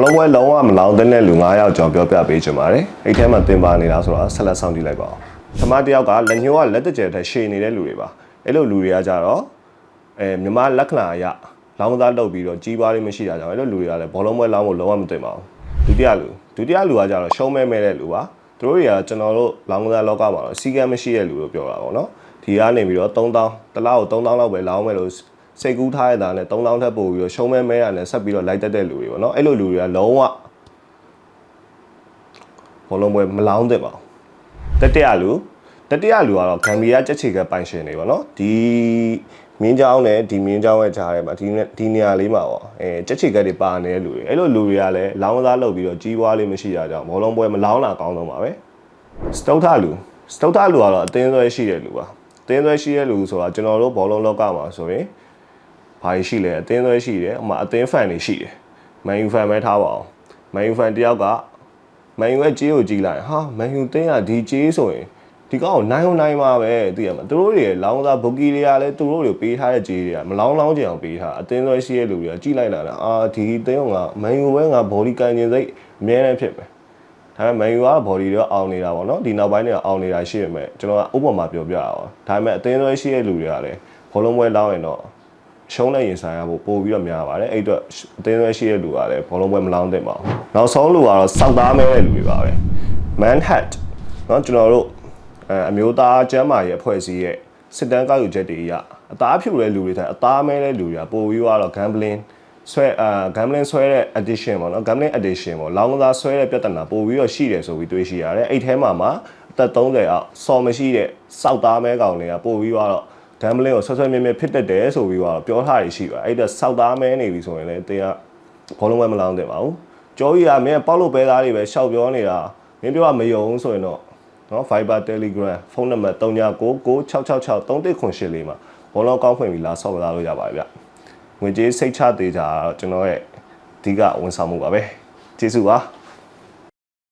လုံးပွဲလုံးဝမလောင်တဲ့လူ9ယောက်ကြောင်ပြောပြပေးချင်ပါတယ်အဲ့ထဲမှာတင်ပါနေတာဆိုတော့ဆက်လက်ဆောင်ကြည့်လိုက်ပါဦးပထမတစ်ယောက်ကလက်ညှိုးကလက်တကျယ်ထက်ရှည်နေတဲ့လူတွေပါအဲ့လိုလူတွေကကြတော့မြမလက္ခဏာအရလောင်းသားလုပ်ပြီးတော့ကြီးပွားလေးမရှိတာကြောင့်အဲ့လိုလူတွေကလည်းဘောလုံးပွဲလောင်းဖို့လုံးဝမတင်ပါဘူးဒုတိယလူကကြတော့ရှုံးမဲတဲ့လူပါသူတို့တွေကကျွန်တော်တို့လောင်းသားလောကမှာတော့စီကံမရှိတဲ့လူလို့ပြောတာပေါ့နော်ဒီကနေပြီးတော့3000တစ်လောက်3000လောက်ပဲလောင်းမယ်လို့စိတ်ကူးထားရတာနဲ့3000ထပ်ပို့ပြီးတော့ရှုံးမဲရနဲ့ဆက်ပြီးတော့လိုက်တက်တဲ့လူတွေပေါ့နော်အဲ့လိုလူတွေကလုံးဝဘောလုံးပွဲမလောင်းသင့်ပါဘူးတတိယလူကတော့ဂမ်ဘီယာကြက်ချေကပိုင်ရှင်တွေပေါ့နော်ဒီမင်းเจ้าနဲ့ဒီမင်းเจ้าရဲ့ကြားထဲမှာဒီနေရာလေးမှာပေါ့ကြက်ချေကတွေပါနေတဲ့လူတွေအဲ့လိုလူတွေကလည်းလောင်းစားလုပ်ပြီးတော့ကြီးပွားလေးမရှိတာကြောင့်ဘောလုံးပွဲမလောင်းတာကောင်းဆုံးပါပဲစတုထလူကတော့အသင်းသွဲရှိတဲ့လူပါအသင်းသွဲရှိတဲ့လူဆိုတာကျွန်တော်တို့ဘောလုံးလောကမှာဆိုရင်ဘာရှိလဲအသင်းသွဲရှိတယ်ဥပမာအသင်းဖန်တွေရှိတယ်မန်ယူဖန်ပဲထားပါအောင်မန်ယူဖန်တယောက်ကမန်ယူရဲ့ကြေးကိုကြည့်လိုက်ဟာမန်ယူတင်းကဒီကြေးဆိုရင်ဒီကောင်ကိုနိုင်မှာပဲသိရမှာသူတို့တွေလောင်းစားဘုကီတွေကလည်းသူတို့တွေပေးထားတဲ့ကြေးတွေကမလောင်းကြအောင်ပေးထားအသင်းသွဲရှိတဲ့လူတွေကကြည့်လိုက်လာတာဒီတင်းကမန်ယူပဲငါဘော်ဒီကန်ကျင်စိတ်အများနဲ့ဖြစ်ပဲဒါပေမဲ့မန်ယူကဘော်ဒီတွေအောင်နေတာပေါ့နော်ဒီနောက်ပိုင်းတွေကအောင်နေတာရှိရမယ်ကျွန်တော်ကဥပမာပြောပြတာပါဒါပေမဲ့အသင်းသွဲရှိတဲ့လူတွေကလည်းဘောလုံးပွဲလောင်းရင်တော့ရှုံးတဲ့ရင်ဆိုင်ရဖို့ပို့ပြီးတော့များပါတယ်အဲ့အတွက်အသင်းသွဲရှိတဲ့လူကလည်းဘောလုံးပွဲမလောင်းသင့်ပါဘူးနောက်ဆုံးလူကတော့စောက်သားမဲတဲ့လူတွေပါပဲ Manhat เนาะကျွန်တော်တို့အမျိုးသားကျမ်းမာရေးအဖွဲ့အစည်းရဲ့စစ်တမ်းကောက်ယူချက်တွေအရအသားဖြူတဲ့လူတွေတိုင်းအသားမဲတဲ့လူတွေကပို့ပြီးတော့ gambling ဆွဲတဲ့ addiction ပေါ့နော် gambling addiction ပေါ့လောင်းကစားဆွဲတဲ့ပြဿနာပို့ပြီးတော့ရှိတယ်ဆိုပြီးတွေးရှိရတယ်အဲ့ထဲမှာအသက်30အောက်စော်မရှိတဲ့စောက်သားမဲကောင်တွေကပို့ပြီးတော့gambling ကိုဆွဲမြဲဖြစ်တတ်တယ်ဆိုပြီးတော့ပြောထားရရှိပါအဲ့ဒါစောက်သားမဲနေပြီဆိုရင်လည်းတင်းကဘောလုံးပွဲမလောင်းသင့်ပါဘူးကြောကြီးကမင်းပေါက်လို့ပဲသားတွေပဲရှောက်ပြောနေတာမင်းပြောမယုံဆိုရင်တော့နော် Viber Telegram ဖုန်းနံပါတ်39966318လေးမှာဘောလုံးကောင်းဖွင့်ပြီးလာဆော့ကစားလို့ရပါတယ်ဗျငွေကြေးစိတ်ချသေးကြတော့ကျွန်တော်ရဲ့အဓိကဝန်ဆောင်မှုပါပဲကျေးဇူးပါ